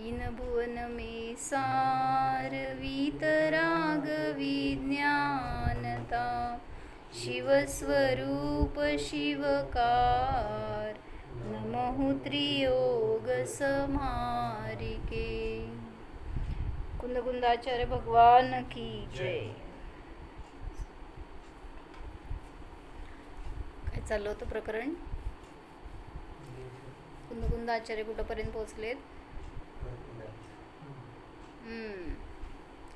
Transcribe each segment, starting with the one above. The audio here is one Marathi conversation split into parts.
तीन भुवन में सार वीतराग विज्ञानता शिवस्वरूप शिवकार नमो त्रियोग समारिके। कुंदकुंदाचार्य भगवान की जय। काय चाललं होतं प्रकरण? कुंदकुंदाचार्य कुठंपर्यंत पोहोचलेत?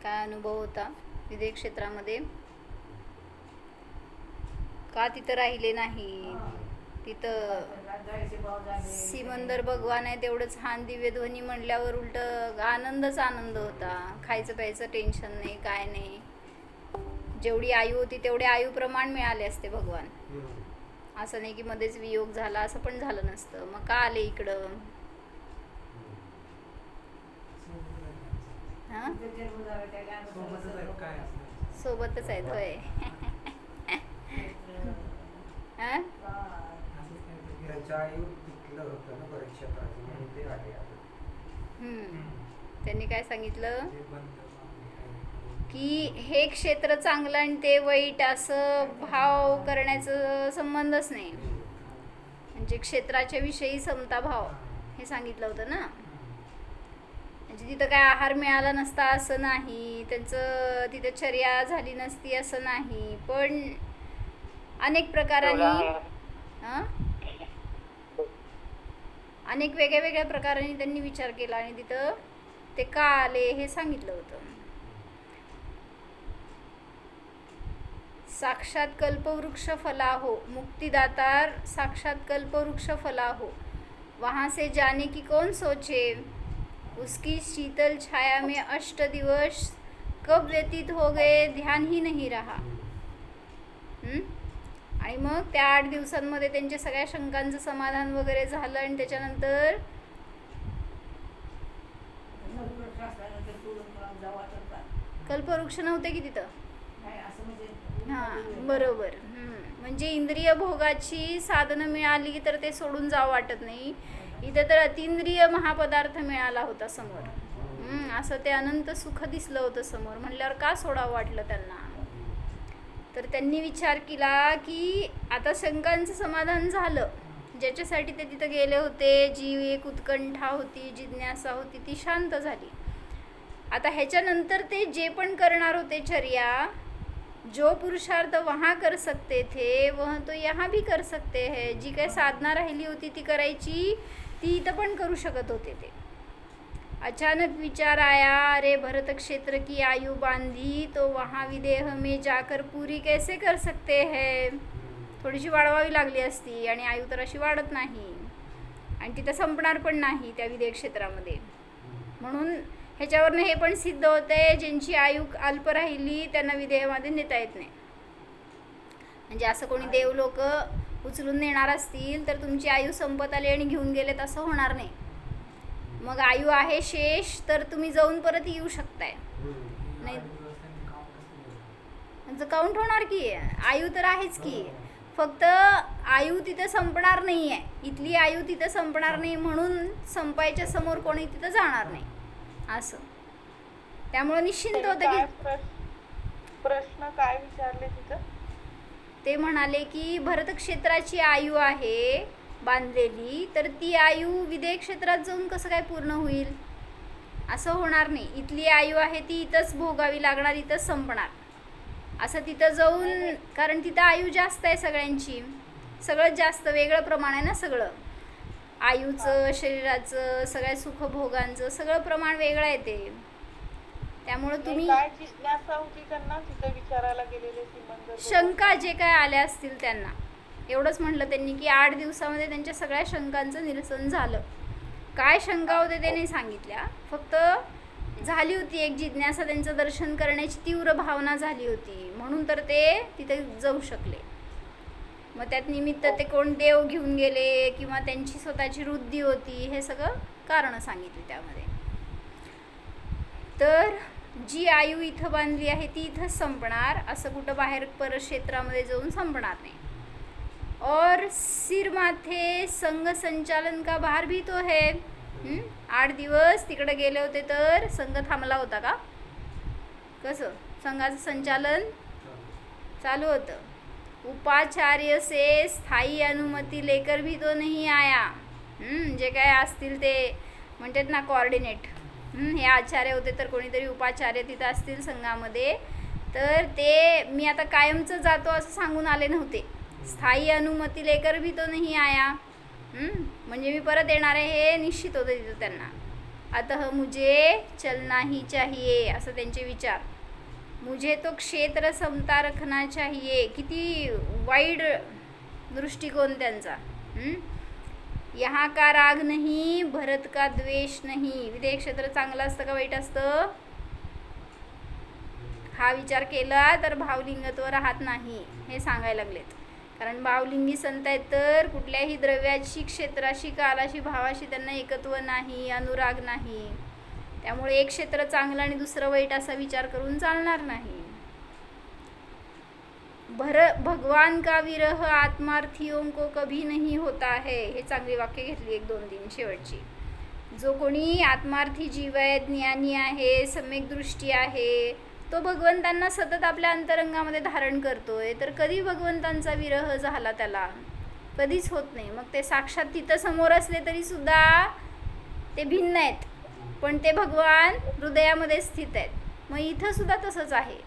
काय अनुभव होता विदेह क्षेत्रामध्ये? का तिथं राहिले नाही? तिथं सिमंदर भगवान आहे तेवढं छान दिव्य ध्वनी म्हणल्यावर उलट आनंदच आनंद होता. खायचं प्यायचं टेन्शन नाही, काय नाही. जेवढी आयु होती तेवढे आयु प्रमाण मिळाले असते भगवान. असं नाही की मध्येच वियोग झाला, असं पण झालं नसतं. मग का आले इकडं? हा, सोबतच आहेत होय. त्यांनी काय सांगितलं की हे क्षेत्र चांगलं आणि ते वाईट असं भाव करण्याचं संबंधच नाही. म्हणजे क्षेत्राच्या विषयी समता भाव हे सांगितलं होतं ना. म्हणजे तिथं काय आहार मिळाला नसता असं नाही, त्यांचं तिथं चर्या झाली नसती असं नाही, पण अनेक प्रकारांनी अनेक वेगळ्या वेगळ्या प्रकारांनी त्यांनी विचार केला आणि तिथं ते का आले हे सांगितलं होतं. साक्षात कल्पवृक्ष फला हो, मुक्तिदातार साक्षात कल्पवृक्ष फला हो, वहाँ से जाने की कौन सोचे, उसकी शीतल छाया में 8 दिवस कब व्यतीत हो गए ध्यान ही नहीं रहा. आणि मग त्या 8 दिवसांमध्ये त्यांच्या सगळ्या शंकांचं समाधान वगैरे झालं आणि त्याच्यानंतर कल्पवृक्ष नव्हते की तिथं. हां बरोबर. म्हणजे इंद्रिय भोगाची साधनं मिळाली तर ते सोडून जावं वाटत नाही. इथं तर अतिंद्रिय महापदार्थ मिळाला होता समोर. असं ते अनंत सुख दिसलं होतं समोर. म्हणल्यावर का सोडावं वाटलं त्यांना? तर त्यांनी विचार केला की आता शंकांचं समाधान झालं, ज्याच्यासाठी ते तिथं गेले होते, जी एक उत्कंठा होती, जिज्ञासा होती, ती शांत झाली. आता ह्याच्यानंतर ते जे पण करणार होते चर्या, जो पुरुषार्थ वहाँ कर सकते थे वह तो यहाँ भी कर सकते हैं. जी काही साधना राहिली होती ती करायची, ती इथं पण करू शकत होते ते. अचानक विचार आया, अरे भरत क्षेत्र की आयु बांधी तो वहाँ विदेह में जाकर पूरी कैसे कर सकते हैं. थोडीशी वाढवावी लागली असती आणि आयु तर अशी वाढत नाही आणि तिथं संपणार पण नाही त्या विदेह क्षेत्रामध्ये. म्हणून ह्याच्यावरनं हे पण सिद्ध होतंय, ज्यांची आयु अल्प राहिली त्यांना विदेहामध्ये नेता येत नाही. म्हणजे असं कोणी देव लोक उचलून नेणार असतील तर तुमची आयु संपत आली आणि घेऊन गेलेत असं होणार नाही. मग आयु आहे शेष तर तुम्ही जाऊन परत येऊ शकताय. नाही त्यांचं काउंट होणार की, आयु तर आहेच की, फक्त आयु तिथं संपणार नाही आहे. इथली आयु तिथं संपणार नाही म्हणून संपायच्या समोर कोणी तिथं जाणार नाही असं. त्यामुळं निश्चिंत होतं की. प्रश्न काय विचारले तिथं? ते म्हणाले की भरत क्षेत्राची आयु आहे बांधलेली, तर ती आयु विदेह क्षेत्रात जाऊन कसं काय पूर्ण होईल? असं होणार नाही. इथली आयु आहे ती इथंच भोगावी लागणार, इथंच संपणार. असं तिथं जाऊन, कारण तिथं आयु जास्त आहे सगळ्यांची, सगळं जास्त वेगळं प्रमाण आहे ना सगळं. आयुचं, शरीराचं, सगळ्या सुखभोगांचं सगळं प्रमाण वेगळं आहे ते. त्यामुळं तुम्ही काय जिज्ञासा होती त्यांना तिथे विचारायला गेलेले सिमंदर? शंका जे काय आल्या असतील त्यांना, एवढंच म्हटलं त्यांनी की 8 दिवसामध्ये त्यांच्या सगळ्या शंकांचं निरसन झालं. काय शंका होते ते नाही सांगितल्या, फक्त झाली होती एक जिज्ञासा, त्यांचं दर्शन करण्याची तीव्र भावना झाली होती म्हणून तर ते तिथे जाऊ शकले. मग त्यात निमित्त ते कोण देव घेऊन गेले किंवा त्यांची स्वतःची वृद्धी होती, हे सगळं कारणं सांगितली त्यामध्ये. तर जी आयु इथं बांधली आहे ती इथंच संपणार, असं कुठं बाहेर परत क्षेत्रामध्ये जाऊन संपणार नाही. और सिर माथे संग संचालन का भार भी तो है. 8 दिवस तिकडे गेले होते तर संघ थांबला होता का? कसं संघाचं संचालन चालू होतं. उपाचार्य से स्थायी अनुमती लेकर भी तो नहीं आया. जे काय असतील ते म्हणतात ना कोऑर्डिनेट, हे आचार्य होते तर कोणीतरी उपाचार्य तिथं असतील संघामध्ये, तर ते मी आता कायमचं जातो असं सांगून आले नव्हते. स्थायी अनुमती लेकर भी तो नहीं आया. म्हणजे मी परत येणार आहे हे निश्चित होतं तिथं त्यांना. अतः मुझे चलना ही चाहिए असं त्यांचे विचार. मुझे तो क्षेत्र समता रखना चाहिए. किती वाईड दृष्टिकोन त्यांचा. यहाँ का राग नहीं, भरत का द्वेष नहीं. विधेय क्षेत्र चांगलं असतं का वाईट असतं? हा विचार केला तर भावलिंगत्व राहत नाही हे सांगायला लागलेत. कारण भावलिंगी संत आहेत तर कुठल्याही द्रव्याशी, क्षेत्राशी, कालाशी, भावाशी त्यांना एकत्व नाही, अनुराग नाही. त्यामुळे एक क्षेत्र चांगलं आणि दुसरं वाईट असा विचार करून चालणार नाही. भगवान का विरह आत्मार्थियों को कभी नहीं होता है. हे चांगली वाक्य घेतली 1, 2, 3 शेवटची. जो कोणी आत्मार्थी जीव आहे, ज्ञानी आहे, सम्यक दृष्टी आहे, तो भगवंतांना सतत आपल्या अंतरंगामध्ये धारण करतोय. तर कधी भगवंतांचा विरह झाला त्याला? कधीच होत नाही. मग ते साक्षात तिथं समोर असले तरी सुद्धा ते भिन्न आहेत, पण ते भगवान हृदयामध्ये स्थित आहेत. मग इथं सुद्धा तसंच आहे.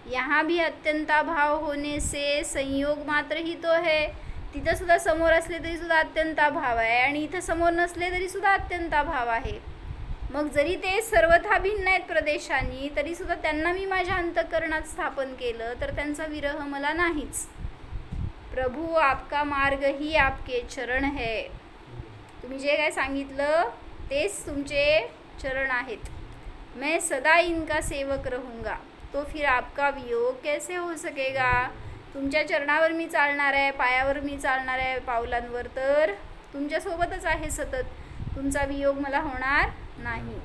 यहाँ भी अत्यंता भाव होने से संयोग मात्र ही तो है. तिथं सुद्धा समोर असले तरी सुद्धा अत्यंता भाव आहे आणि इथं समोर नसले तरी सुद्धा अत्यंता भाव आहे. मग जरी ते सर्वथा भिन्न आहेत प्रदेशांनी, तरी सुद्धा त्यांना मी माझ्या अंतःकरणात स्थापन केलं तर त्यांचा विरह मला नाहीच. प्रभू आपका मार्ग ही आपके चरण है. तुम्ही जे काय सांगितलं तेच तुमचे चरण आहेत. मैं सदा इनका सेवक रहूँगा. तो फिर आपका वियोग कैसे हो सकेगा. तुमच्या चरणावर मी चालणार आहे, पायावर मी चालणार आहे, पावलांवर, तर तुमच्यासोबतच आहे सतत. तुमचा वियोग मला होणार नाही.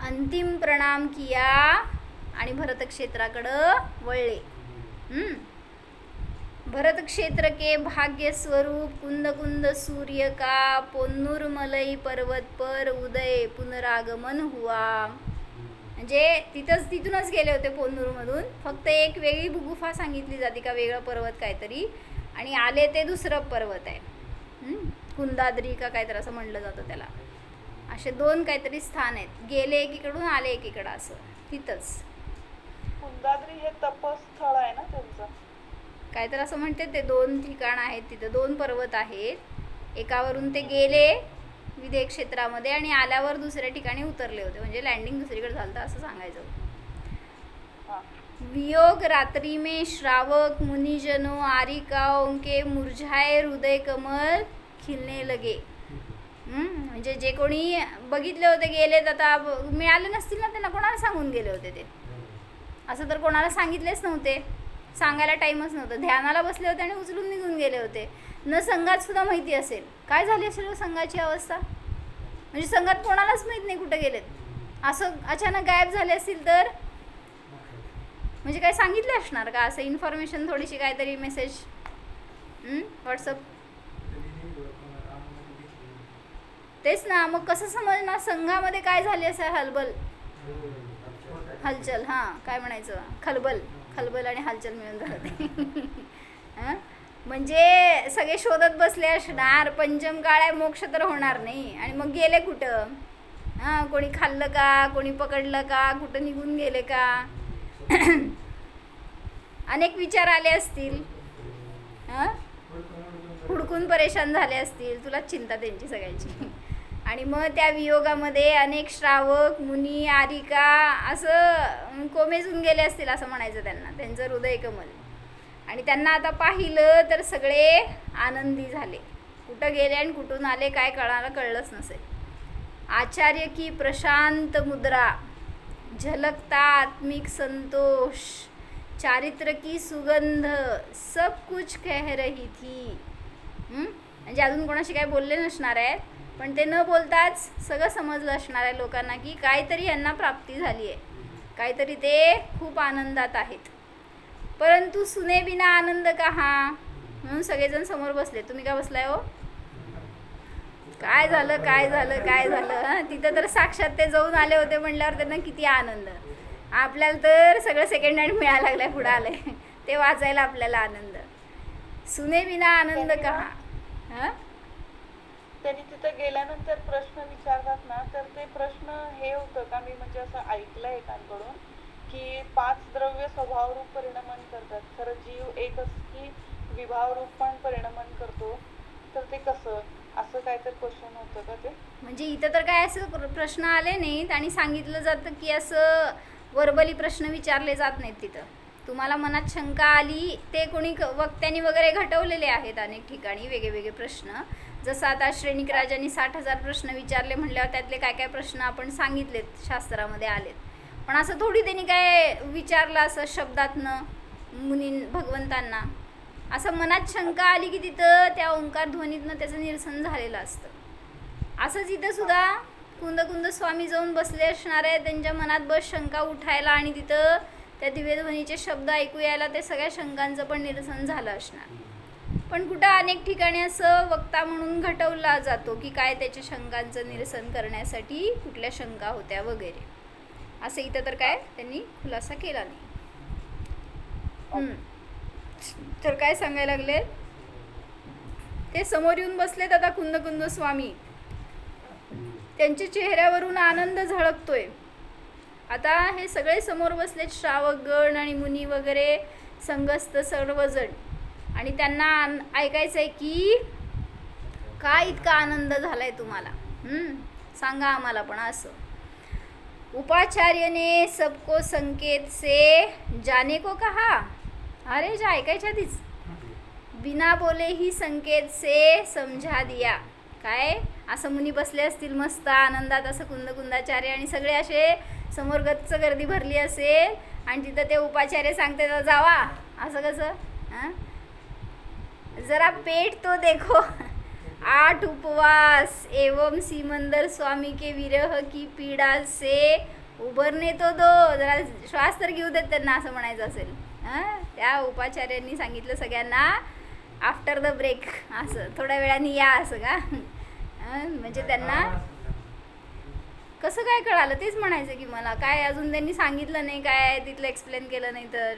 अंतिम प्रणाम किया आणि भरत क्षेत्राकडं वळले. भरत क्षेत्र के भाग्य स्वरूप कुंद कुंद सूर्य का पोन्नूर मलई पर्वत पर उदय पुनरागमन हुआ. म्हणजे तिथूनच गेले होते पोन्नूरमधून. फक्त एक वेगळी गुफा सांगितली जाते का वेगळं पर्वत काहीतरी, आणि आले ते दुसरं पर्वत आहे, कुंदाद्री का काहीतरी असं म्हणलं जातं त्याला. असे 2 काहीतरी स्थान आहेत. गेले एकीकडून आले एकीकडं असं तिथंच. कुंदाद्री हे तपस्थळ आहे ना त्यांचं, काहीतरी असं म्हणते. ते 2 ठिकाण आहेत तिथं, 2 पर्वत आहेत. एकावरून ते गेले विधेय क्षेत्रामध्ये आणि आल्यावर दुसऱ्या ठिकाणी उतरले होते. म्हणजे लँडिंग दुसरीकडे झालं असं सांगायचं. वियोग रात्रि में श्रावक मुनिजनों आरिकाओं के मुरझाए हृदय कमल खिलने लगे. म्हणजे जे कोणी बघितले होते गेलेत, आता मिळाले नसतील ना त्यांना, कोणाला सांगून गेले होते ते? असं तर कोणाला सांगितलेच नव्हते, सांगायला टाईमच नव्हतं. ध्यानाला बसले होते आणि उचलून निघून गेले होते. न संघात सुद्धा माहिती असेल काय झाली असेल संघाची अवस्था. म्हणजे संघात कोणालाच माहीत नाही कुठे गेलेत. असं अचानक गायब झाले असतील तर म्हणजे काय सांगितलं असणार का असं इन्फॉर्मेशन, थोडीशी काहीतरी मेसेज व्हॉट्सअप. तेच ना, मग कसं समजणार संघामध्ये काय झाली असेल हलचल. काय म्हणायचं, खलबल आणि हलचल मिळून झालं. म्हणजे सगळे शोधत बसले असणार. पंचम काळ आहे, मोक्ष तर होणार नाही. आणि मग गेले कुठं? कोणी खाल्लं का, कोणी पकडलं का, कुठं निघून गेले का. अनेक विचार आले असतील, हुडकून परेशान झाले असतील. तुलाच चिंता त्यांची सगळ्यांची. आणि मग त्या वियोगामध्ये अनेक श्रावक मुनी आरिका असं कोमेजून गेले असतील असं म्हणायचं त्यांना, त्यांचं हृदय कमल. आणि त्यांना आता पाहिलं तर सगळे आनंदी झाले. कुठं गेले आणि कुठून आले काय कळलंच नसेल. आचार्य की प्रशांत मुद्रा, झलकता आत्मिक संतोष, चारित्र की सुगंध, सब कुछ कह रही थी. म्हणजे अजून कोणाशी काय बोलले नसणार आहे, पण ते न बोलताच सगळं समजलं असणार आहे लोकांना की काहीतरी यांना प्राप्ती झाली आहे, काहीतरी ते खूप आनंदात आहेत. परंतु सुने बिना आनंद कहा, म्हणून सगळेजण समोर बसले. तुम्ही का बसलाय हो? काय झालं काय झालं काय झालं हं? तिथं तर साक्षात ते जाऊन आले होते म्हणल्यावर त्यांना किती आनंद. आपल्याला तर सगळं सेकंड हँड मिळायला लागलंय, पुढं आलंय ते वाचायला आपल्याला आनंद. सुने विना आनंद कहा. हं? त्यांनी तिथं गेल्यानंतर प्रश्न विचारतात ना, तर ते प्रश्न हे होतं का, मी म्हणजे असं ऐकलंय एकांकडून की 5 द्रव्य स्वभावरूप परिणमन करतात, खरं जीव एकच की विभावरूप पण परिणमन करतो, तर ते कसं, असं काहीतरी क्वेश्चन होतं का ते? म्हणजे इथं तर काय असं प्रश्न आले नाहीत आणि सांगितलं जातं की असं वर्बली प्रश्न विचारले जात नाहीत तिथं. तुम्हाला मनात शंका आली ते कोणी वक्त्यांनी वगैरे घटवलेले आहेत अनेक ठिकाणी वेगळे प्रश्न. जसं आता श्रेणिक राजांनी 60,000 प्रश्न विचारले म्हणल्यावर त्यातले काय काय प्रश्न आपण सांगितलेत, शास्त्रामध्ये आलेत. पण असं थोडी त्यांनी काय विचारलं असं शब्दातनं भगवंतांना. असं मनात शंका आली की तिथं त्या ओंकार ध्वनीतनं त्याचं निरसन झालेलं असतं. असंच इथं सुद्धा कुंद स्वामी जाऊन बसले असणार आहे, त्यांच्या मनात बस शंका उठायला आणि तिथं त्या दिव्यध्वनीचे शब्द ऐकू यायला ते सगळ्या शंकांचं पण निरसन झालं असणार. पण कुठं अनेक ठिकाणी असं वक्ता म्हणून घटवला जातो की काय त्याच्या शंकांचं निरसन करण्यासाठी कुठल्या शंका होत्या वगैरे. असं इथं तर काय त्यांनी खुलासा केला नाही. तर काय सांगायला लागले, ते समोर येऊन बसलेत आता कुंद स्वामी, त्यांच्या चेहऱ्यावरून आनंद झळकतोय. आता हे सगळे समोर बसलेत श्रावक गण आणि मुनी वगैरे संगस्त सर्वजण, आणि त्यांना ऐकायचं आहे की काय इतका आनंद झालाय तुम्हाला, सांगा आम्हाला पण. असं उपाचार्य ने सबको संकेत से जाने को कहा. अरे जे ऐकायच्या आधीच बिना बोले ही संकेत से समझा दिया. काय असं मुनी बसले असतील मस्त आनंदात, असं कुंदाचार्य आणि सगळे असे समोर गच्च गर्दी भरली असेल आणि तिथं ते उपाचार्य सांगते जावा. असं कसं, जरा पेट तो देखो, 8 उपवास एवं सिमंदर स्वामी के विरह की पीडा से उभरने तो दो. जरा श्वास तर घेऊ देत त्यांना, असं म्हणायचं असेल. त्या उपाचार्यांनी सांगितलं सगळ्यांना आफ्टर द ब्रेक, असं थोड्या वेळाने या, असं का. म्हणजे त्यांना कसं काय कळालं तेच म्हणायचं की मला काय अजून त्यांनी सांगितलं नाही, काय तिथलं एक्सप्लेन केलं नाही. तर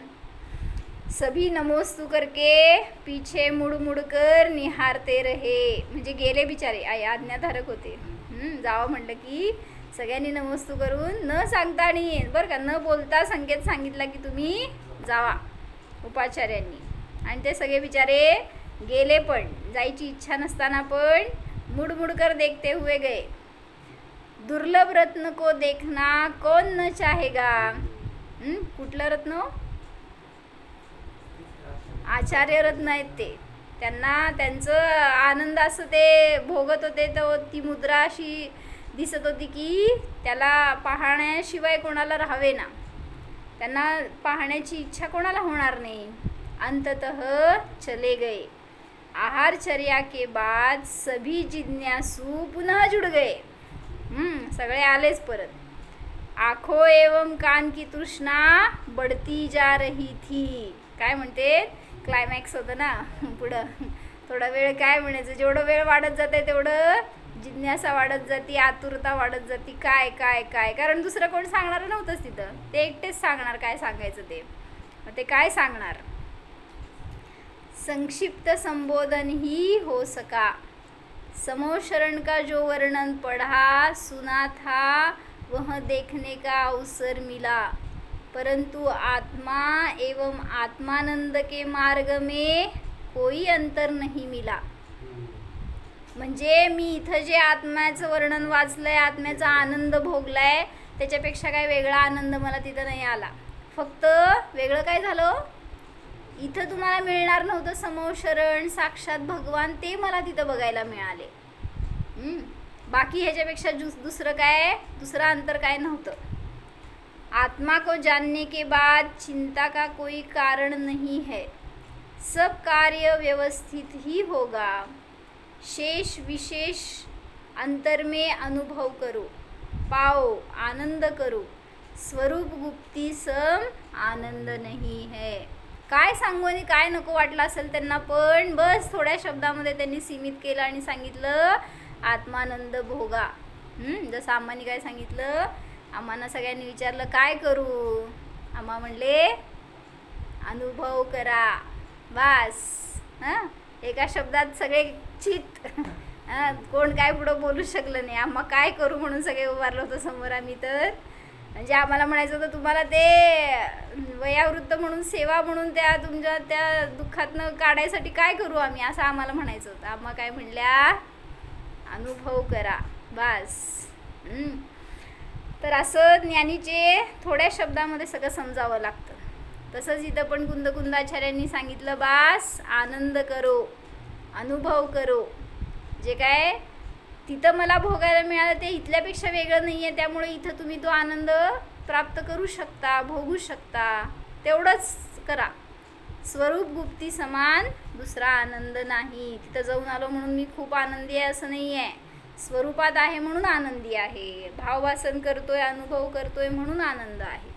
सभी नमोस्तु करके पीछे मुड़ कर निहारते रहे. म्हणजे गेले बिचारे, आज्ञाधारक होते. जावं म्हटलं की सगळ्यांनी नमोस्तु करून न सांगता नाही बरं का, न बोलता संकेत सांगितला की तुम्ही जावा उपाचार्यांनी. आणि ते सगळे बिचारे गेले, पण जायची इच्छा नसताना पण मुड़ कर देखते हुए गए. दुर्लभ रत्न को देखना कौन न चाहेगा. कुठलं रत्न, आचार्य रत्न आहेत ते. त्यांना त्यांचं आनंद असं ते भोगत होते. तर ती मुद्रा अशी दिसत होती की त्याला पाहण्याशिवाय कोणाला राहावे ना, त्यांना पाहण्याची इच्छा कोणाला होणार नाही. अंततः चले गए. आहारचर्या के बाद सभी जिज्ञासू पुनः जुड़ गए. सगळे आलेच परत. आँखों एवं कान की तृष्णा बढ़ती जा रही थी. काय म्हणते, क्लायमॅक्स होतं ना पुढं. थोडा वेळ काय म्हणायचं, जेवढं वेळ वाढत जाते तेवढं जिज्ञासा वाढत जाती, आतुरता वाढत जाती. काय काय काय, कारण दुसरं कोण सांगणार नव्हतंच तिथं, ते एकटेच सांगणार काय सांगायचं ते. ते काय सांगणार. संक्षिप्त संबोधन ही हो सका. समो शरण का जो वर्णन पढ़ा सुना था वह देखने का अवसर मिला, परंतु आत्मा एवं आत्मानंद के मार्ग में कोई अंतर नहीं मिला. म्हणजे मी इथं जे आत्म्याचं वर्णन वाचलंय, आत्म्याचा आनंद भोगलाय, त्याच्यापेक्षा काय वेगळा आनंद मला तिथं नाही आला. फक्त वेगळं काय झालं, इथं तुम्हाला मिळणार नव्हतं समोशरण साक्षात भगवान, ते मला तिथं बघायला मिळाले. बाकी ह्याच्यापेक्षा दुसरं काय, दुसरा अंतर काय नव्हतं. आत्मा को जानने के बाद चिंता का कोई कारण नहीं है. सब कार्य व्यवस्थित ही होगा. शेष विशेष अंतर में अनुभव करो, पाओ, आनंद करो. स्वरूप गुप्ती सम आनंद नहीं है. काय सांगू आणि काय नको वाटलं असेल त्यांना, पण बस थोड्या शब्दामध्ये त्यांनी सीमित केलं आणि सांगितलं आत्मानंद भोगा. जसं आम्हाने काय सांगितलं, आम्हाला सगळ्यांनी विचारलं काय करू, आम्हा म्हणले अनुभव करा. बस. एका शब्दात सगळे चित. कोण काय पुढं बोलू शकलं नाही. आम्हा काय करू म्हणून सगळे उभारलं होतं समोर आम्ही. तर म्हणजे आम्हाला म्हणायचं होतं तुम्हाला ते वयावृद्ध म्हणून सेवा म्हणून त्या तुमच्या त्या दुःखातनं काढायसाठी काय करू आम्ही, असं आम्हाला म्हणायचं होतं. आम्हा काय म्हणल्या अनुभव करा. बस. तर असं ज्ञानीचे थोड्या शब्दामध्ये सगळं समजावं लागतं. तसंच इथं पण कुंदाचार्यांनी सांगितलं, बास आनंद करो, अनुभव करो. जे काय तिथं मला भोगायला मिळालं ते इथल्यापेक्षा वेगळं नाही आहे, त्यामुळे इथं तुम्ही तो आनंद प्राप्त करू शकता, भोगू शकता. तेवढंच करा. स्वरूप गुप्ती समान दुसरा आनंद नाही. तिथं जाऊन आलो म्हणून मी खूप आनंदी आहे असं नाही आहे. स्वरूपात आहे म्हणून आनंदी आहे. भाववासन करतोय, अनुभव करतोय म्हणून आनंद आहे.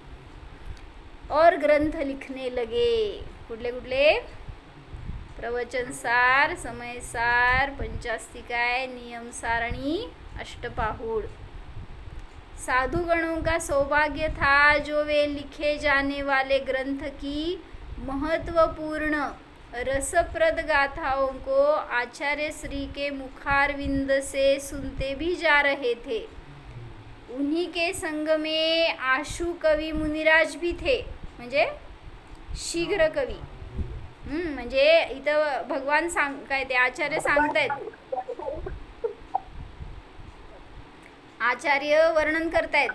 और ग्रंथ लिखने लगे. कुठले कुठले? प्रवचनसार, समयसार, पंचास्तिकाय, नियमसार आणि अष्टपाहुड़. साधुगणों का सौभाग्य था जो वे लिखे जाने वाले ग्रंथ की महत्वपूर्ण रसप्रद गाथाओं को आचार्य श्री के मुखारविंद से सुनते भी जा रहे थे. उन्हीं के संग में आशु कवि मुनिराज भी थे. म्हणजे शीघ्र कवी. म्हणजे इथं भगवान काय ते आचार्य सांगतायत, आचार्य वर्णन करतायत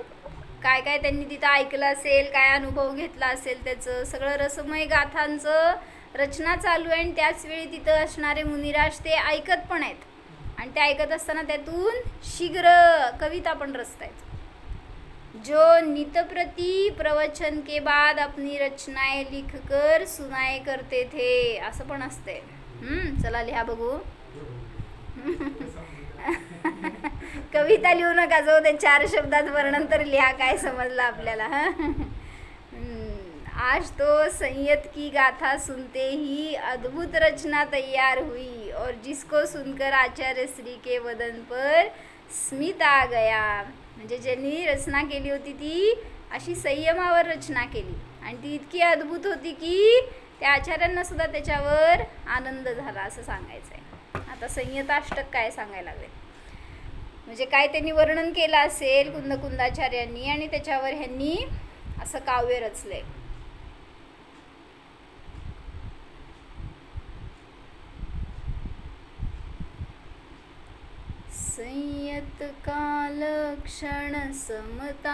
काय काय त्यांनी तिथं ऐकलं असेल, काय अनुभव घेतला असेल, त्याचं सगळं रसमय गाथांचं रचना चालू आहे. आणि त्याच वेळी तिथं असणारे मुनिराज ते ऐकत पण आहेत. आणि ते ऐकत असताना त्यातून शीघ्र कविता पण रचतायत. जो नित प्रति प्रवचन के बाद अपनी रचनाएं लिखकर सुनाए करते थे. असं पण असते. चला लिहा बघू. कविता लिहू नका, जाऊ दे 4 शब्दात वर्णन तर लिहा, काय समजलं आपल्याला. आज तो संयत की गाथा सुनते ही अद्भुत रचना तैयार हुई और जिसको सुनकर आचार्य श्री के वदन पर स्मित आ गया. म्हणजे ज्यांनी रचना केली होती ती अशी संयमावर रचना केली आणि ती इतकी अद्भुत होती की त्या आचार्यांना सुद्धा त्याच्यावर आनंद झाला असं सांगायचं आहे. आता संयताष्टक काय सांगायला लागले, म्हणजे काय त्यांनी वर्णन केलं असेल कुंदाचार्यांनी आणि त्याच्यावर ह्यांनी असं काव्य रचलंय. संयत का लक्षण समता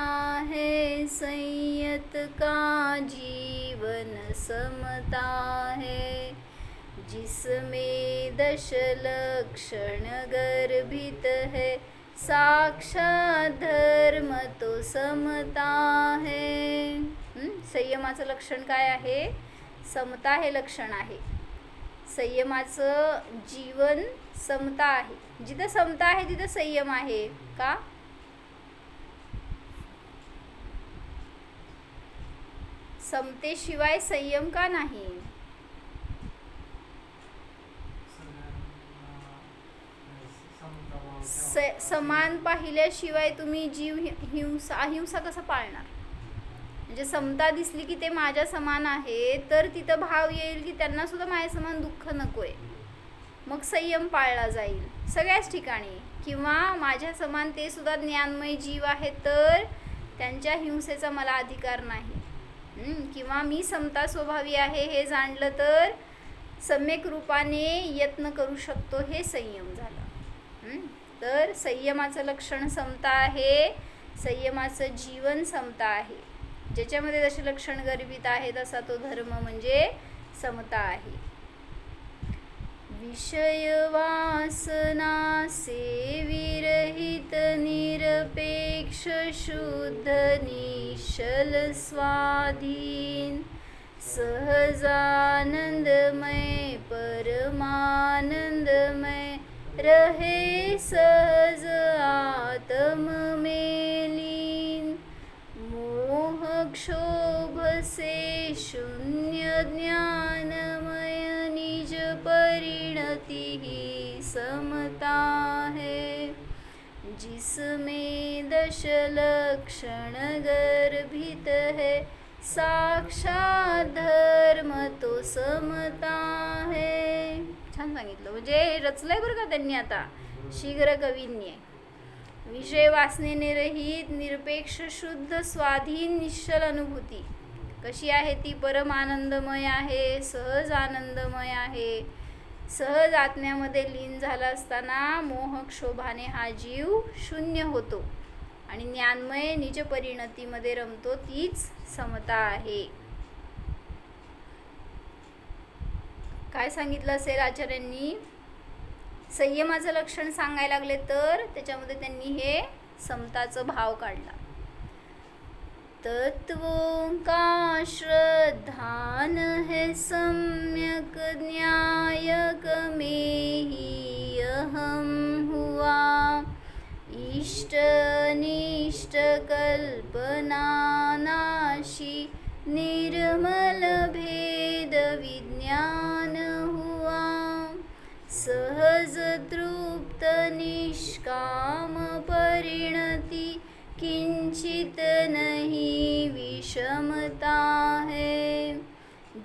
है, संयत का जीवन समता है, जिसमें 10 लक्षण गर्भित है, साक्षात धर्म तो समता है. संयमाचं लक्षण काय आहे? समता हे लक्षण आहे. संयमाचं जीवन समता आहे. जिथं समता आहे तिथं संयम आहे का? समतेशिवाय संयम का नाही? समान पाहिल्याशिवाय तुम्ही अहिंसा कसं पाळणार? म्हणजे समता दिसली की ते माझ्या समान आहे, तर तिथं भाव येईल की त्यांना सुद्धा माझ्या समान दुःख नकोय, मग संयम पाळला जाईल सगळ्याच ठिकाणी. किंवा माझ्या समान ते सुद्धा ज्ञानमय जीव आहेत, तर त्यांच्या हिंसेचा मला अधिकार नाही. किंवा मी समता स्वभावी आहे हे जाणलं तर सम्यक रूपाने यत्न करू शकतो, हे संयम झालं. तर संयमाचं लक्षण समता आहे, संयमाचं जीवन समता आहे. ज्याच्यामध्ये जसे लक्षण गर्भित आहेत असा तो धर्म म्हणजे समता आहे. विषय वासना से विरहित निरपेक्ष शुद्ध निश्चल स्वाधीन सहजानंदमय परमानंदमय रहे सहज आत्म में लीन. मोह क्षोभ से शून्य ज्ञानमय निज परिणति ही समता है. जिसमें दश लक्षण गर्भित है, साक्षात धर्म तो समता है. छान सांगितलं. म्हणजे रचलंय बरं का त्यांनी आता शीघ्र कवींनी. विषय वासनेने रहित निरपेक्ष शुद्ध स्वाधीन निश्चल अनुभूती कशी आहे ती? परम आनंदमय आहे, सहज आनंदमय आहे. सहज आत्म्यामध्ये लीन झाला असताना मोहक्षोभाने हा जीव शून्य होतो आणि ज्ञानमय निज परिणतीमध्ये रमतो. तीच समता आहे. काय सांगितलं असेल आचार्यांनी? संयमाचं लक्षण सांगायला लागले तर त्याच्यामध्ये त्यांनी हे समताचं भाव काढला. तत्वों का श्रद्धान है सम्यक न्यायक में ही अहम हुआ, इष्ट निष्ट कल्पना नाशी निर्मल भेद विज्ञान हुआ, सहज तृप्त निष्काम परिणति किंचित नहीं विषमता है,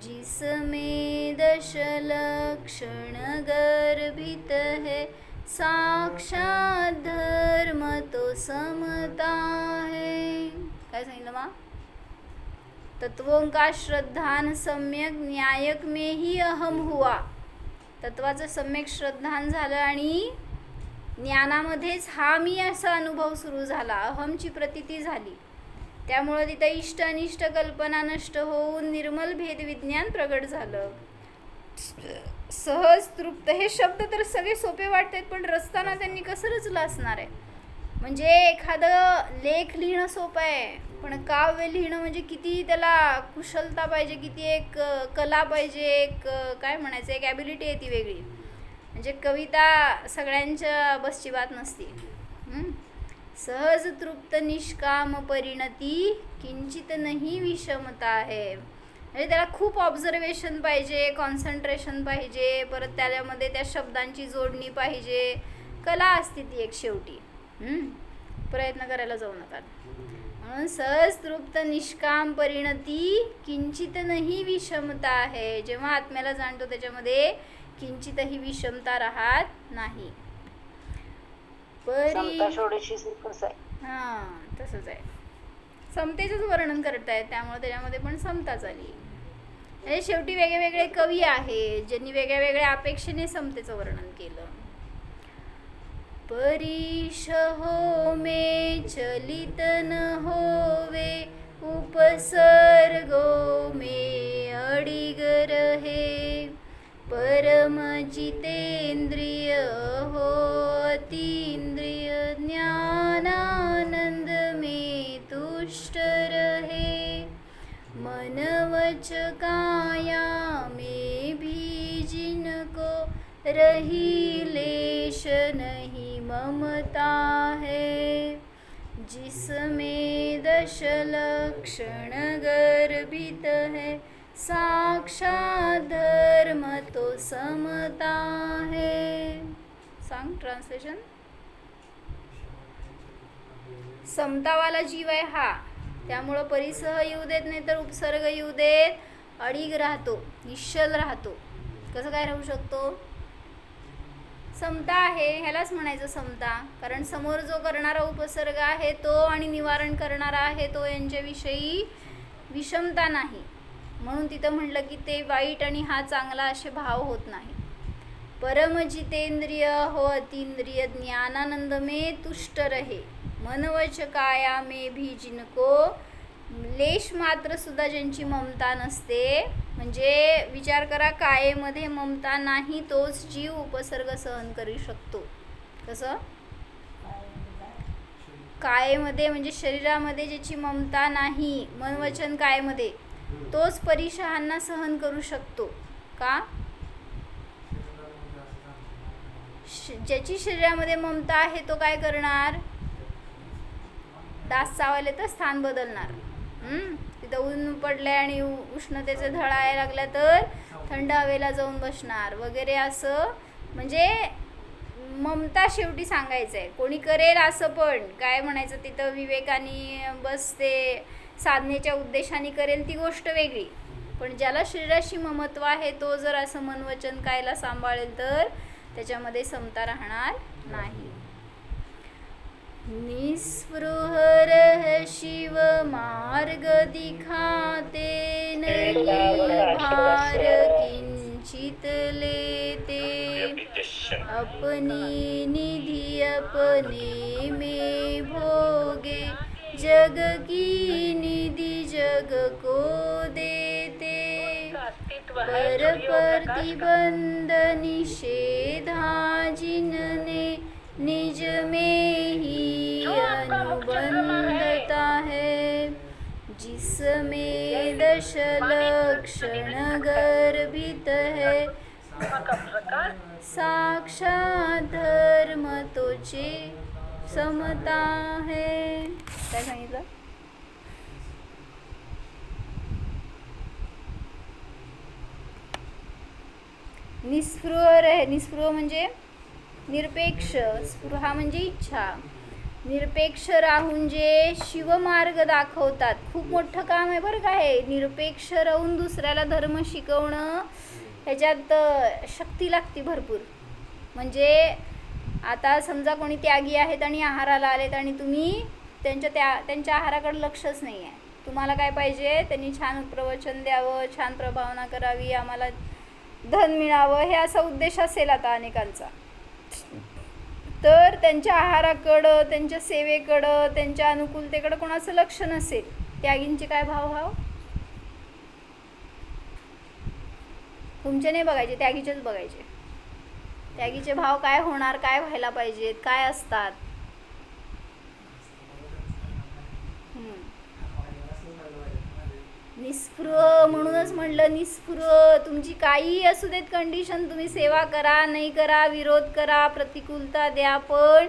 जिसमें दश लक्षण गर्भित है, साक्षात धर्म तो समता है. काय सांगितलं मा? तत्वों का श्रद्धान सम्यक न्यायक में ही अहम हुआ. तत्वाचं सम्यक श्रद्धान झालं आणि ज्ञानामध्येच हा मी असा अनुभव सुरू झाला, अहमची प्रतीती झाली. त्यामुळं तिथं इष्ट अनिष्ट कल्पना नष्ट होऊन निर्मल भेद विज्ञान प्रगट झालं. सहज तृप्त हे शब्द तर सगळे सोपे वाटतात, पण रचताना त्यांनी कसं रचलं असणार आहे? म्हणजे एखादं लेख लिहिणं सोपं आहे, पण काव्य लिहिणं म्हणजे किती त्याला कुशलता पाहिजे, किती एक कला पाहिजे, एक काय म्हणायचं, एक ॲबिलिटी आहे ती वेगळी. म्हणजे कविता सगळ्यांच्या बसची बात नसते. सहज तृप्त निष्काम परिणती किंचित नाही विषमता आहे. म्हणजे त्याला खूप ऑब्झर्वेशन पाहिजे, कॉन्सन्ट्रेशन पाहिजे, परत त्याच्यामध्ये त्या शब्दांची जोडणी पाहिजे, कला असते ती एक शेवटी. प्रयत्न करायला जाऊ नका. म्हणून सहज तृप्त निष्काम परिणती किंचित नाही विषमता आहे. जेव्हा आत्म्याला जाणतो त्याच्यामध्ये किंचितही विषमता राहत नाही. तसंच आहे. समतेचंच वर्णन करतायत, त्यामुळे त्याच्यामध्ये पण समताच आली. म्हणजे शेवटी वेगवेगळे कवी आहेत ज्यांनी वेगळ्या वेगळ्या अपेक्षेने समतेचं वर्णन केलं. परीश हो में चलित न होवे, उपसर्गो में अडिग रहे, परम जितेंद्रिय हो अतीन्द्रिय, ज्ञानानंद में तुष्ट रहे, मन वच काया में भी जिनको रही लेश नहीं ममता है, जिसमें दश लक्षण गर्भित है, साक्षात धर्म तो समता है. सांग ट्रान्सलेशन. समतावाला जीव आहे हा, त्यामुळं परिसह येऊ देत नाही तर उपसर्ग येऊ देत, अडीग राहतो, निश्चल राहतो. कसं काय राहू शकतो? समता आहे, ह्यालाच म्हणायचं समता. कारण समोर जो करणारा उपसर्ग आहे तो आणि निवारण करणारा आहे तो यांच्याविषयी विषमता नाही. म्हणून तिथं म्हटलं की ते वाईट आणि हा चांगला असे भाव होत नाही. परम जितेंद्रिय हो अतीन्द्रिय, ज्ञानानंद में तुष्ट रहे, मनवच काया में भी जिनको, लेश मात्र सुद्धा ज्यांची ममता नसते. म्हणजे विचार करा, कायेमध्ये ममता नाही तोच जीव उपसर्ग सहन करू शकतो. कसं? कायेमध्ये म्हणजे शरीरामध्ये ज्याची ममता नाही, मन वचन कायेमध्ये, तोच परिशहांना सहन करू शकतो. का? ज्याची शरीरामध्ये ममता आहे तो काय करणार? डास चावले तर स्थान बदलणार. तिथं ऊन पडले आणि उष्णतेचे झळायला लागल्या तर थंड हवेला जाऊन बसणार वगैरे. असं म्हणजे ममता शेवटी सांगायचं आहे. कोणी करेल असं, पण काय म्हणायचं तिथं विवेकाने बस ते साधनेच्या उद्देशाने करेल ती गोष्ट वेगळी, पण ज्याला शरीराशी ममत्व आहे तो जर असं मनवचन कायला सांभाळेल तर त्याच्यामध्ये समता राहणार नाही. निस्पृह रह शिव मार्ग दिखाते, नहीं भार किंचित लेते, अपनी निधि अपने में भोगे, जग की निधि जग को देते, पर प्रतिबंध निषेधा जिनने, निज में ही अनुबंधता है, जिसमें दश लक्षण गर्भित है, साक्षात धर्म तोचे समता है. काय सांगितलं? निस्पृह रहे. निस्पृह म्हणजे निरपेक्ष, स्पृहा म्हणजे इच्छा. निरपेक्ष राहून जे शिवमार्ग दाखवतात, खूप मोठं काम आहे बरं का हे. निरपेक्ष राहून दुसऱ्याला धर्म शिकवणं, ह्याच्यात शक्ती लागते भरपूर. म्हणजे आता समजा कोणी त्यागी आहेत आणि आहाराला आलेत आणि तुम्ही त्यांच्या आहाराकडे लक्षच नाही आहे. तुम्हाला काय पाहिजे, त्यांनी छान प्रवचन द्यावं, छान प्रभावना करावी, आम्हाला धन मिळावं, हे असा उद्देश असेल आता अनेकांचा. तर त्यांच्या आहाराकडं, त्यांच्या सेवेकडं, त्यांच्या अनुकूलतेकडं कोणाचं लक्ष नसेल. त्यागींचे काय भाव तुमचे नाही बघायचे, त्यागीचेच बघायचे. त्यागीचे भाव काय होणार, काय व्हायला पाहिजेत, काय असतात. निस्पृह म्हणूनच म्हणलं, निस्पृह तुमची काहीही असू देत कंडिशन, तुम्ही सेवा करा, नाही करा, विरोध करा, प्रतिकूलता द्या, पण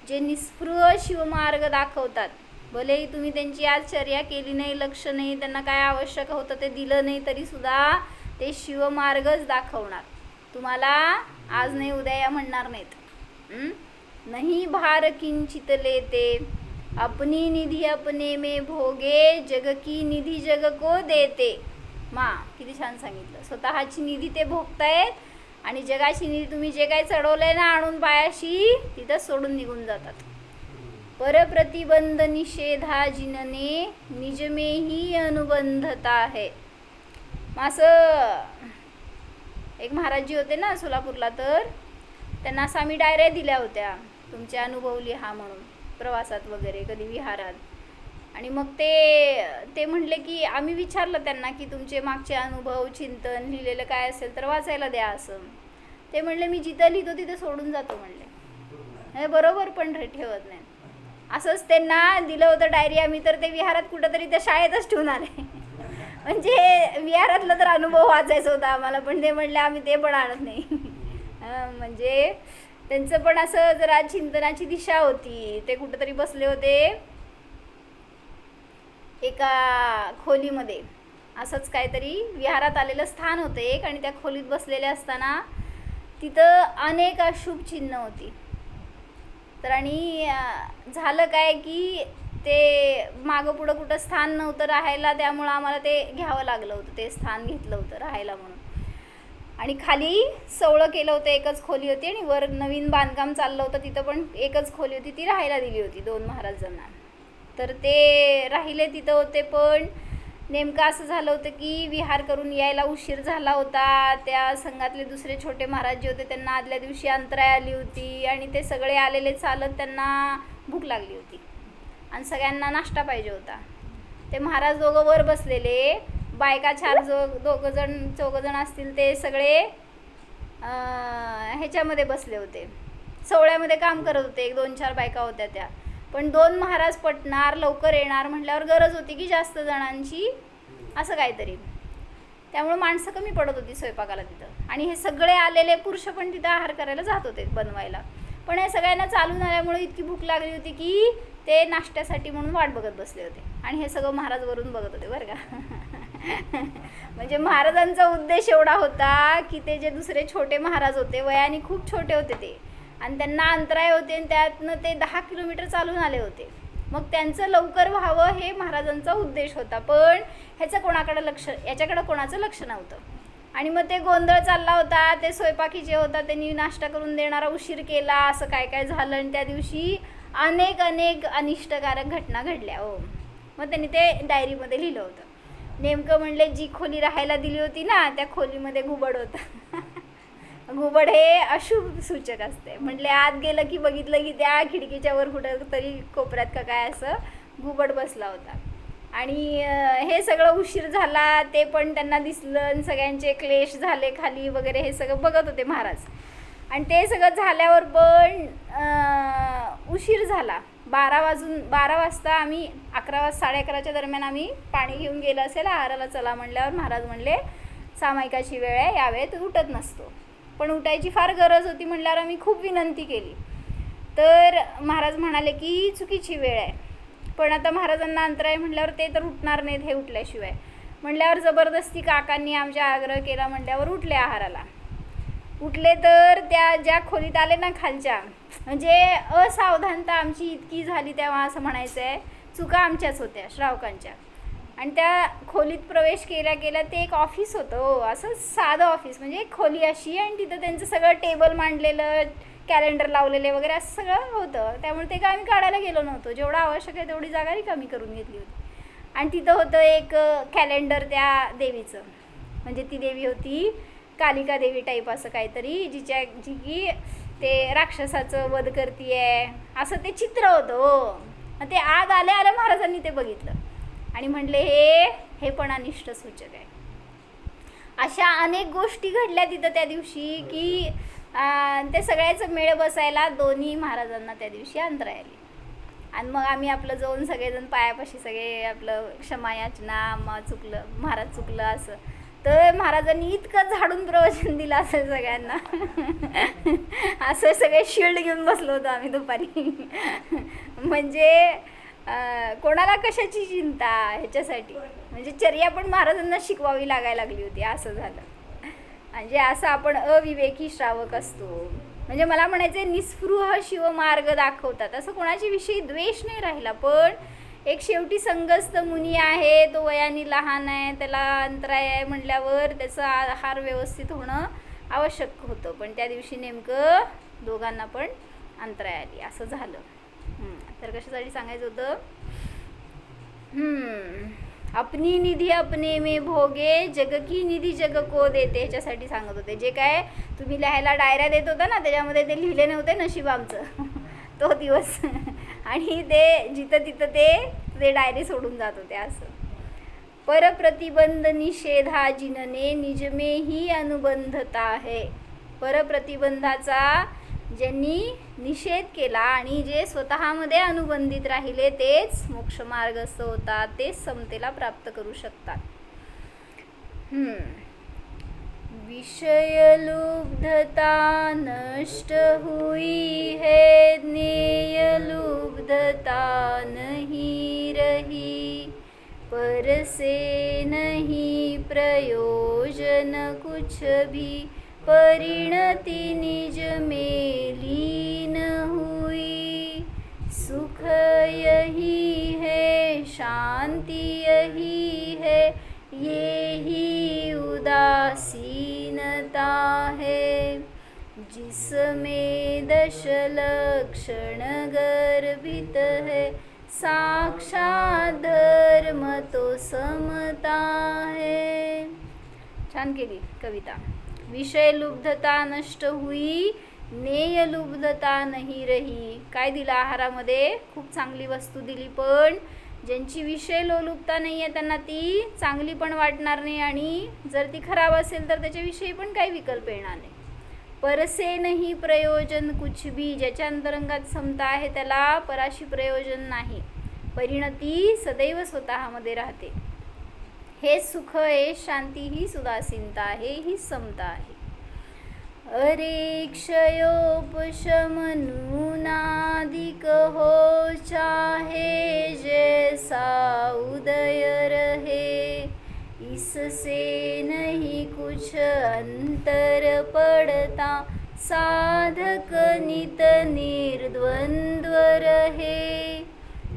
जे निस्पृह शिवमार्ग दाखवतात, भलेही तुम्ही त्यांची आचर्या केली नाही, लक्ष नाही, त्यांना काय आवश्यक होतं ते दिलं नाही, तरी सुद्धा ते शिवमार्गच दाखवणार तुम्हाला. आज नाही उद्या या म्हणणार नाहीत. नहीं भार किंचित लेते, अपनी निधि अपने में भोगे, जग की निधि जग को देते. किती छान सांगितलं. स्वतःची निधी ते भोगतायत आणि जगाची निधी तुम्ही जे काही चढवलंय ना आणून पायाशी, तिथं सोडून निघून जातात. पर प्रतिबंध निषेधा जिनने, निज में ही अनुबंधता है. असं एक महाराजजी होते ना सोलापूरला, तर त्यांना असं आम्ही डायऱ्या दिल्या होत्या, तुमचे अनुभव लिहा म्हणून, प्रवासात वगैरे, कधी विहारात. आणि मग ते म्हणले की, आम्ही विचारलं त्यांना की तुमचे मागचे अनुभव, चिंतन लिहिलेलं काय असेल तर वाचायला द्या असं. ते म्हणले मी जिथं लिहितो तिथं सोडून जातो म्हणले. हे बरोबर, पण ठेवत नाही. असंच त्यांना दिलं होतं डायरी आम्ही, तर ते विहारात कुठंतरी त्या शाळेतच ठेवून आले. म्हणजे विहारातला तर अनुभव वाचायचा होता आम्हाला, पण ते म्हणले आम्ही ते पण आणत नाही. म्हणजे त्यांचं पण असं जरा चिंतनाची दिशा होती. ते कुठंतरी बसले होते एका खोलीमध्ये, असंच काहीतरी विहारात आलेलं स्थान होतं एक, आणि त्या खोलीत बसलेले असताना तिथं अनेक अशुभ चिन्ह होती. तर आणि झालं काय की ते मागं पुढं कुठं स्थान नव्हतं राहायला, त्यामुळं आम्हाला ते घ्यावं लागलं होतं, ते स्थान घेतलं होतं राहायला म्हणून. आणि खाली सवळं केलं होतं, एकच खोली होती, आणि वर नवीन बांधकाम चाललं होतं, तिथं पण एकच खोली होती, ती राहायला दिली होती 2 महाराजांना. तर ते राहिले तिथं होते, पण नेमकं असं झालं होतं की विहार करून यायला उशीर झाला होता. त्या संघातले दुसरे छोटे महाराज जे होते त्यांना आदल्या दिवशी अंतराय आली होती, आणि ते सगळे आलेले चालत, त्यांना भूक लागली होती आणि सगळ्यांना नाश्ता पाहिजे होता. ते महाराज दोघं वर बसलेले, बायका 4-2 असतील, ते सगळे ह्याच्यामध्ये बसले होते, सवळ्यामध्ये काम करत होते. 1-2-4 बायका होत्या त्या. पण 2 महाराज पटणार, लवकर येणार म्हटल्यावर गरज होती की जास्त जणांची, असं काहीतरी. त्यामुळे माणसं कमी पडत होती स्वयंपाकाला तिथं. आणि हे सगळे आलेले पुरुष पण तिथं आहार करायला जात होते बनवायला. पण हे सगळ्यांना चालून आल्यामुळे इतकी भूक लागली होती की ते नाश्त्यासाठी म्हणून वाट बघत बसले होते. आणि हे सगळं महाराज वरून बघत होते बरं का. म्हणजे महाराजांचा उद्देश एवढा होता की ते जे दुसरे छोटे महाराज होते, वयाने खूप छोटे होते ते, आणि त्यांना अंतराय होते आणि त्यातनं ते 10 किलोमीटर चालून आले होते. मग त्यांचं लवकर व्हावं हे महाराजांचा उद्देश होता, पण याच्याकडं कोणाचं लक्ष नव्हतं. आणि मग ते गोंधळ चालला होता, ते स्वयंपाकी जे होता त्यांनी नाश्ता करून देणारा उशीर केला, असं काय काय झालं. आणि त्या दिवशी अनेक अनिष्टकारक घटना घडल्या. मग त्यांनी ते डायरीमध्ये लिहिलं होतं. नेमकं म्हणले जी खोली राहायला दिली होती ना, त्या खोलीमध्ये घुबड होता. घुबड हे अशुभ सूचक असते. म्हटले आत गेलं की बघितलं की त्या खिडकीच्या वर कुठं तरी कोपऱ्यात का काय असं घुबड बसला होता. आणि हे सगळं उशीर झाला ते पण त्यांना दिसलं आणि सगळ्यांचे क्लेश झाले खाली वगैरे, हे सगळं बघत होते महाराज. आणि ते सगळं झाल्यावर पण उशीर झाला. 12 वाजता आम्ही 11:30 दरम्यान आम्ही पाणी घेऊन गेलं असेल आहाराला, चला म्हणल्यावर महाराज म्हणले सामायिकाची वेळ आहे, यावेळेत उठत नसतो. पण उठायची फार गरज होती म्हणल्यावर आम्ही खूप विनंती केली. तर महाराज म्हणाले की ही चुकीची वेळ आहे. पण आता महाराजांना अंतराय म्हटल्यावर ते तर उठणार नाहीत हे उठल्याशिवाय. म्हणल्यावर जबरदस्ती काकांनी आमच्या आग्रह केला म्हणल्यावर उठले आहाराला. उठले तर त्या ज्या खोलीत आले ना खालच्या, म्हणजे असावधानता आमची इतकी झाली तेव्हा, असं म्हणायचं आहे, चुका आमच्याच होत्या श्रावकांच्या. आणि त्या खोलीत प्रवेश केल्या ते एक ऑफिस होतं. असं साधं ऑफिस, म्हणजे एक खोली अशी, आणि तिथं त्यांचं सगळं टेबल मांडलेलं, कॅलेंडर लावलेले वगैरे असं सगळं होतं. त्यामुळे ते काय आम्ही काढायला गेलो नव्हतो. जेवढं आवश्यक आहे तेवढी जागा रिकामी करून घेतली होती. आणि तिथं होतं एक कॅलेंडर त्या देवीचं, म्हणजे ती देवी होती कालिका देवी टाईप असं काहीतरी, जी की ते राक्षसाचं वध करतीये असं ते चित्र होतं. मग ते आत आल्या महाराजांनी ते बघितलं आणि म्हटले हे पण अनिष्ट सूचक आहे. अशा अनेक गोष्टी घडल्या तिथं त्या दिवशी की ते सगळ्याचं मेळ बसायला दोन्ही महाराजांना त्या दिवशी अंतराय आली. आणि मग आम्ही आपलं जाऊन सगळेजण पायापाशी सगळे आपलं क्षमायाचना, महाराज चुकलं असं. तर महाराजांनी इतकं झाडून प्रवचन दिलं असेल सगळ्यांना. असं सगळे शिल्ड घेऊन बसलो होतो आम्ही दुपारी. म्हणजे कोणाला कशाची चिंता ह्याच्यासाठी, म्हणजे चर्या पण महाराजांना शिकवावी लागायला लागली होती, असं झालं. म्हणजे असं आपण अविवेकी श्रावक असतो. म्हणजे मला म्हणायचं आहे निस्पृह शिवमार्ग दाखवतात, असं कोणाच्या विषयी द्वेष नाही राहिला. पण एक शेवटी संगस्त मुनी आहे, तो वयाने लहान आहे, त्याला अंतराय आहे म्हटल्यावर त्याचं आहार व्यवस्थित होणं आवश्यक होतं. पण त्या दिवशी नेमकं दोघांना पण अंतराय आली, असं झालं. तर कशासाठी सांगायचं होतं, अपनी निधी अपने में भोगे, जग की निधी जग को देते, ह्याच्यासाठी सांगत होते. जे काय तुम्ही लिहायला डायऱ्या देत होता ना, त्याच्यामध्ये ते लिहिले नव्हते नशीब आमचं तो दिवस. आणि ते जिथं तिथं ते डायरी सोडून जात होते. असं परप्रतिबंध निषेधा जिनने निजमे ही अनुबंधता आहे. परप्रतिबंधाचा ज्यांनी निषेध केला आणि जे स्वतःमध्ये अनुबंधित राहिले तेच मोक्षमार्गस्थ होतात, तेच समतेला प्राप्त करू शकतात. विषय लुब्धता नष्ट हुई है, ज्ञेय लुब्धता नहीं रही, पर से नहीं प्रयोजन कुछ भी, परिणति निज में लीन हुई, सुख यही है शांति यही है, यही उदासीनता है, जिसमें 10 लक्षण गर्भित है, साक्षात धर्म तो समता है. छान केली कविता. विषय लुब्धता नष्ट हुई, ज्ञेय लुब्धता नहीं रही. काय दिलं आहारामध्ये, खूप चांगली वस्तू दिली, पण ज्यांची विषय लोलुपता नाही आहे त्यांना ती चांगली पण वाटणार नाही, आणि जर ती खराब असेल तर त्याच्याविषयी पण काही विकल्प येणार नाही. परसे नाही प्रयोजन कुछ भी, ज्याच्या अंतरंगात समता आहे त्याला पराशी प्रयोजन नाही. परिणती सदैव स्वतःमध्ये राहते. हे सुख, हे शांती, ही उदासीनता आहे, ही समता आहे. अरे क्षयोपशम नूनादिक हो, चाहे जैसा उदय रहे, इससे नहीं कुछ अंतर पड़ता, साधक नित निर्द्वंद्व रहे,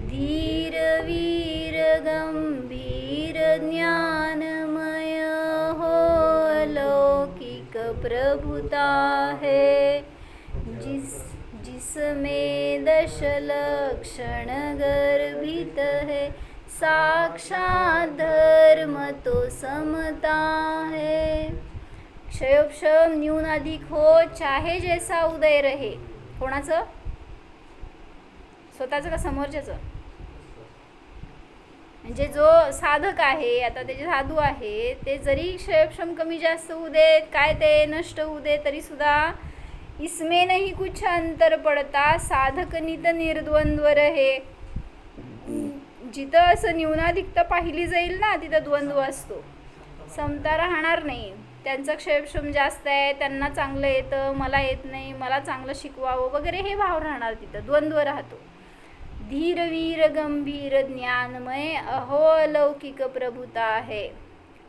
धीर वीर गंभीर ज्ञानमय हो अलौकिक प्रभुता है, जिसमें 10 लक्षण गर्भित है, साक्षात धर्म तो समता है। क्षयोक्षम न्यून अधिक हो, चाहे जैसा उदय रहे. कोणाचं? स्वतःचं का समोरच्याचं? म्हणजे जो साधक आहे, आता ते जे साधू आहे ते जरी क्षयोक्षम कमी जास्त होऊ देत, काय ते नष्ट होऊ दे, तरी सुद्धा इसमें नहीं कुछ अंतर पडता, साधक नित निर्द्वंद्व रहे. जिथं असं न्यूनाधिकता पाहिली जाईल ना, तिथं द्वंद्व असतो, समता राहणार नाही. त्यांचं क्षयक्षम जास्त आहे, त्यांना चांगलं येतं, मला येत नाही, मला चांगलं शिकवावं वगैरे हे भाव राहणार, तिथं द्वंद्व राहतो. धीर वीर गंभीर ज्ञानमय अहो अलौकिक प्रभुता आहे.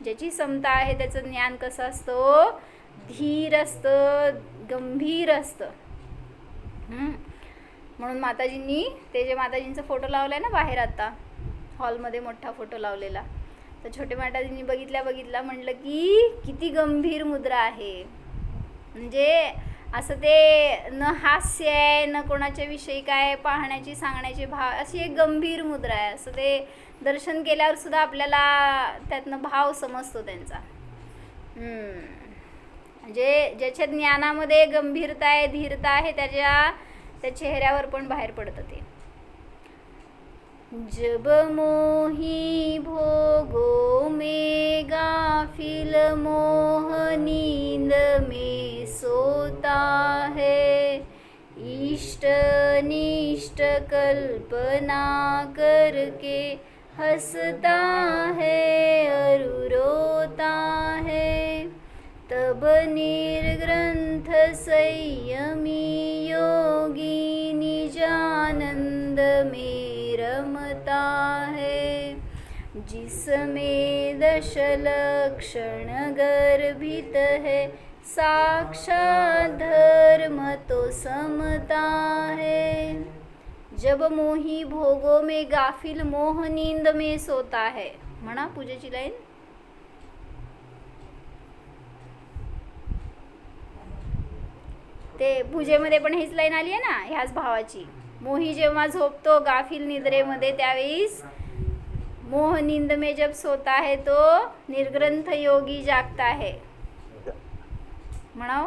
ज्याची समता आहे त्याचं ज्ञान कसं असतं? धीर असतं, गंभीर असतं. म्हणून माताजींनी ते जे माताजींचा फोटो लावलाय ना बाहेर, आता हॉलमध्ये मोठा फोटो लावलेला, तर छोटे माताजींनी बघितल्या म्हटलं की किती गंभीर मुद्रा आहे. म्हणजे असं ते न हास्य आहे, न कोणाच्या विषयी काय पाहण्याची सांगण्याची भाव, अशी एक गंभीर मुद्रा आहे. असं ते दर्शन केल्यावर सुद्धा आपल्याला त्यातनं भाव समजतो त्यांचा. म्हणजे ज्याच्या ज्ञानामध्ये गंभीरता आहे, धीरता आहे, त्या चेहऱ्यावर पण बाहेर पडतं ते. जब मोही भोगो में गाफिल मोह नींद में सोता है, इष्ट निष्ट कल्पना करके हंसता है और रोता है, तब निर्ग्रंथ संयमी योगी निजानंद में रमता है, जिसमें 10 लक्षण गर्भित है, साक्षात धर्म तो समता है. जब मोही भोगो में गाफिल मोह नींद में सोता है. म्हणा पूजेची लाईन. ते पूजेमध्ये पण हीच लाईन आली आहे ना, ह्याच भावाची. मोही जेव्हा झोपतो गाफिल निद्रेमध्ये, त्यावेळेस मोह नींद में जब सोता है तो निर्ग्रंथ योगी जागता है. म्हणाव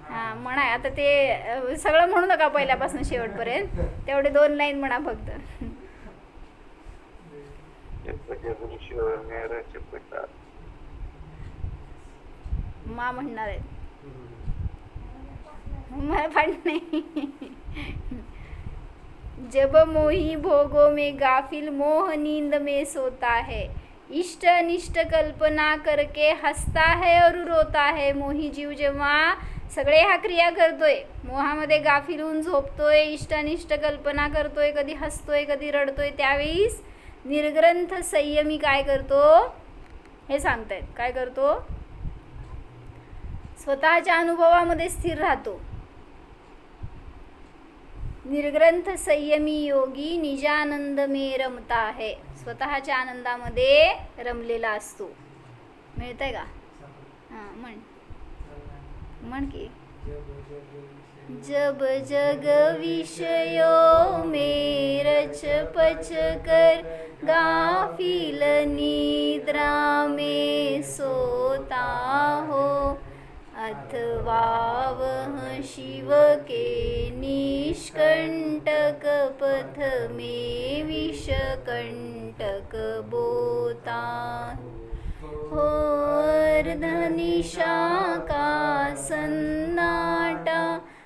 हा म्हणा. आता ते सगळं म्हणू नका पहिल्यापासून शेवटपर्यंत, तेवढे 2 लाईन म्हणा फक्त. मा म्हणणार आहे, मला पाठ नाही. जब मोही भोगो में गाफिल मोह नींद में सोता है, इष्ट अनिष्ट कल्पना करके हसता है और रोता है. मोही जीव जेव्हा सगळे ह्या क्रिया करतोय, मोहामध्ये गाफिल होऊन झोपतोय, इष्ट अनिष्ट कल्पना करतोय, कधी हसतोय कधी रडतोय, त्यावेळीस निर्ग्रंथ संयमी काय करतो हे सांगतायत. काय करतो? स्वतःच्या अनुभवामध्ये स्थिर राहतो. निर्ग्रंथ संयमी योगी निजानंद में रमता है. स्वतःच्या आनंदामध्ये रमलेला असतो. मिळतंय का? हां म्हण की. जब जग विषयों में रच पच कर गाफिल निद्रा में सोता हो, अथवा वह शिव के निष्कंटक पथ में विषकंटक बोता हो, अर्धनिशा का सन्नाटा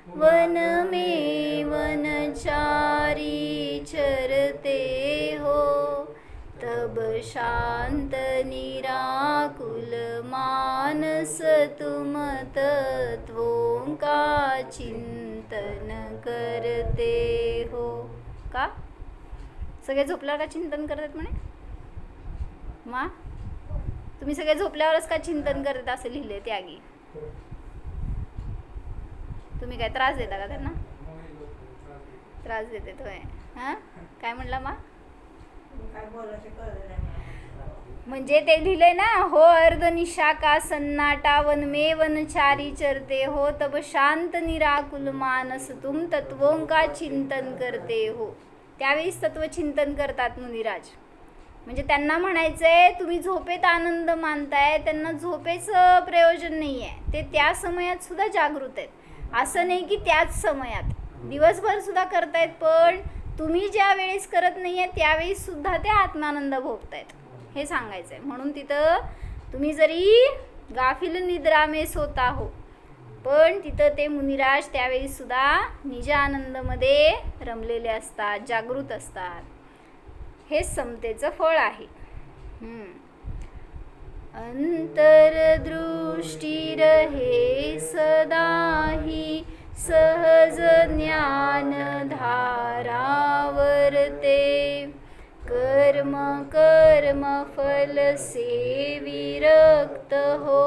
वन में वनचारी चरते हो, तब शांत निराकुल मानस तुम तत्वों का चिंतन करते हो. का सगळे झोपल्यावर का चिंतन करतात म्हणे? मा तुम्ही सगळे झोपल्यावरच का चिंतन करत असं लिहिले त्यागी. तुम्ही काय त्रास देता का त्यांना? त्रास देते तो आहे. हां, काय म्हणला मा? म्हणजे ते लिहिलंय ना, हो अर्ध निशा का सन्नाटा वन में वनचारी चरते हो, तब शांत निराकुल मानस तुम तत्वों का चिंतन करते हो. त्यावेळीच तत्वचिंतन करतात मुनिराज. म्हणजे त्यांना म्हणायचंय तुम्ही झोपेत आनंद मानताय, त्यांना झोपेचं प्रयोजन नाही आहे, ते त्या समयात सुद्धा जागृत आहेत. असं नाही की त्याच समयात दिवसभर सुद्धा करतायत, पण तुम्ही ज्या वेळेस करत नाही आहे त्यावेळेस सुद्धा ते आत्मानंद भोगतायत हे सांगायचं आहे. म्हणून तिथं तुम्ही जरी गाफिल निद्रा में सोता हो, पण तिथं ते मुनिराज त्यावेळी सुद्धा निज आनंदमध्ये रमलेले असतात, जागृत असतात. हे समतेचं फळ आहे. अंतरदृष्टी रहे सदाही सहज ज्ञान धारावरते, कर्म कर्म फल से विरक्त हो,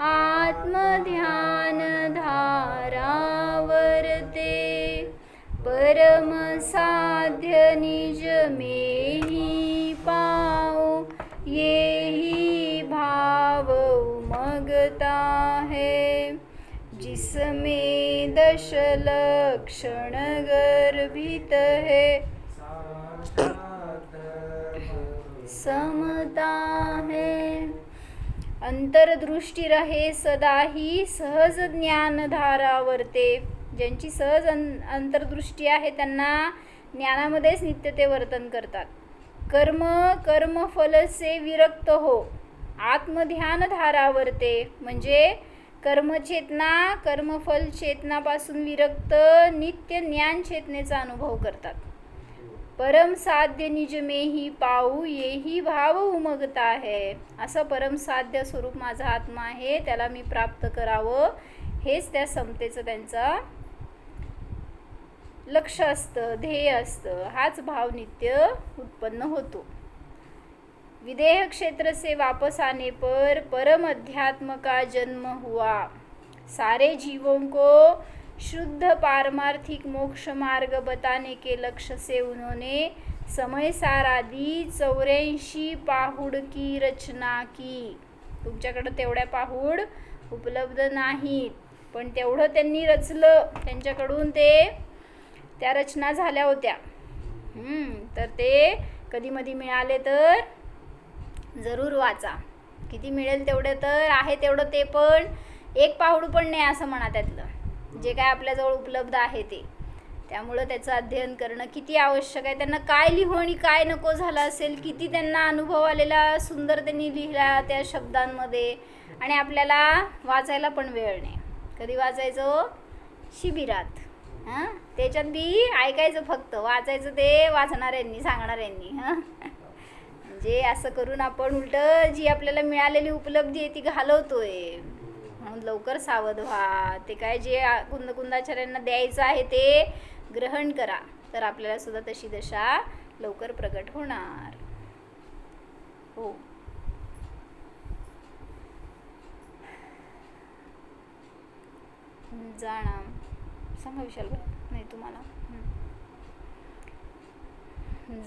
आत्मध्यान धारावरते, परम साध्य निज में ही पाओ, यही भाव उमगता है, जिसमें दश लक्षण गर्भित है, समता है. अंतरदृष्टी रहे सदाही सहज ज्ञान धारावरते. ज्यांची सहज अंतर्दृष्टी आहे त्यांना ज्ञानामध्येच नित्य ते वर्तन करतात. कर्म कर्म फल से विरक्त हो, आत्मध्यान धारावरते. म्हणजे कर्मचेतना कर्मफल चेतनापासून विरक्त नित्य ज्ञान चेतनेचा अनुभव करतात. परम साध्य निज में ही पाऊ, येही भाव उमगता है. असं परम साध्य स्वरूप माझा आत्मा आहे, त्याला मी प्राप्त करावं, हेच त्या समतेचं त्यांचा लक्ष असतं, ध्येय असतं. हाच भाव नित्य उत्पन्न होतो. विदेह क्षेत्र से वापस आने पर परम अध्यात्म का जन्म हुआ. सारे जीवों को शुद्ध पारमार्थिक मोक्ष मार्ग बताने के लक्ष्य से उन्होंने समय सार आदि 84 पाहुड की रचना की. तुमच्याकडं तेवढ्या पाहुड उपलब्ध नाहीत, पण तेवढं त्यांनी रचलं. त्यांच्याकडून त्या रचना झाल्या होत्या. तर ते कधी मधी मिळाले तर जरूर वाचा. किती मिळेल तेवढे तर आहे तेवढं, ते पण एक पाहुड पण नाही असं म्हणा त्यातलं, जे काय आपल्याजवळ उपलब्ध आहे ते. त्यामुळं त्याचं अध्ययन करणं किती आवश्यक आहे. त्यांना काय लिहू आणि काय नको झालं असेल, किती त्यांना अनुभव आलेला सुंदर त्यांनी लिहिला त्या शब्दांमध्ये, आणि आपल्याला वाचायला पण वेळ नाही. कधी वाचायचं? शिबिरात. त्याच्यात बी ऐकायचं फक्त, वाचायचं ते वाचणाऱ्यांनी सांगणाऱ्यांनी. म्हणजे असं करून आपण उलट जी आपल्याला मिळालेली उपलब्धी आहे ती घालवतोय. म्हणून लवकर सावध व्हा. ते काय जे कुंदाचार्यांना द्यायचं आहे ते ग्रहण करा, तर आपल्याला सुद्धा तशी दशा लवकर प्रगट होणार. हो. जाणा सांगा विशाल नाही तुम्हाला.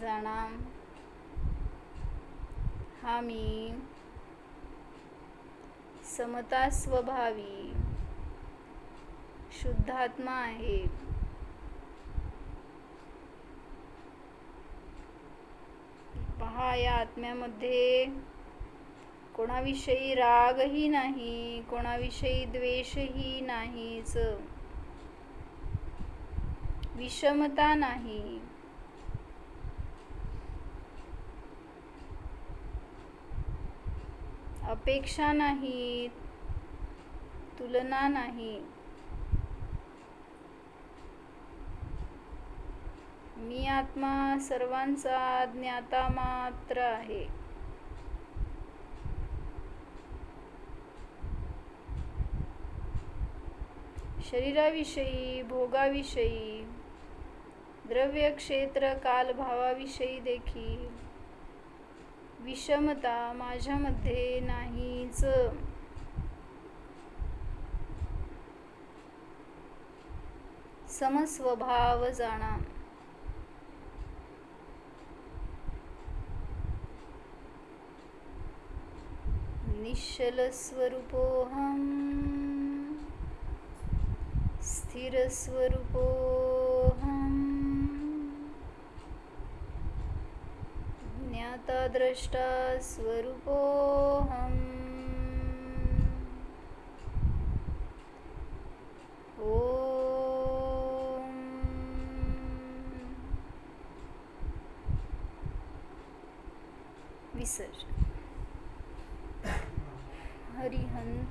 जाणा हा मी समता स्वभावी शुद्धात्मा आहे. पहा, या आत्म्यामध्ये कोणाविषयी रागही नाही, कोणाविषयी द्वेषही नाहीच, विषमता नाही, अपेक्षा नाहीत, तुलना नाही. मी आत्मा सर्वांचा ज्ञाता मात्र आहे. शरीराविषयी, भोगाविषयी, द्रव्य क्षेत्र काल भावाविषयी देखील विषमता माझ्यामध्ये नाहीच. समस्वभाव जाणा. निश्चल स्वरूपोऽहं स्थिर स्वरूपोऽहं ज्ञाता द्रष्टा स्वरूपोऽहम्. ओम विसर्जन. हरिहंत.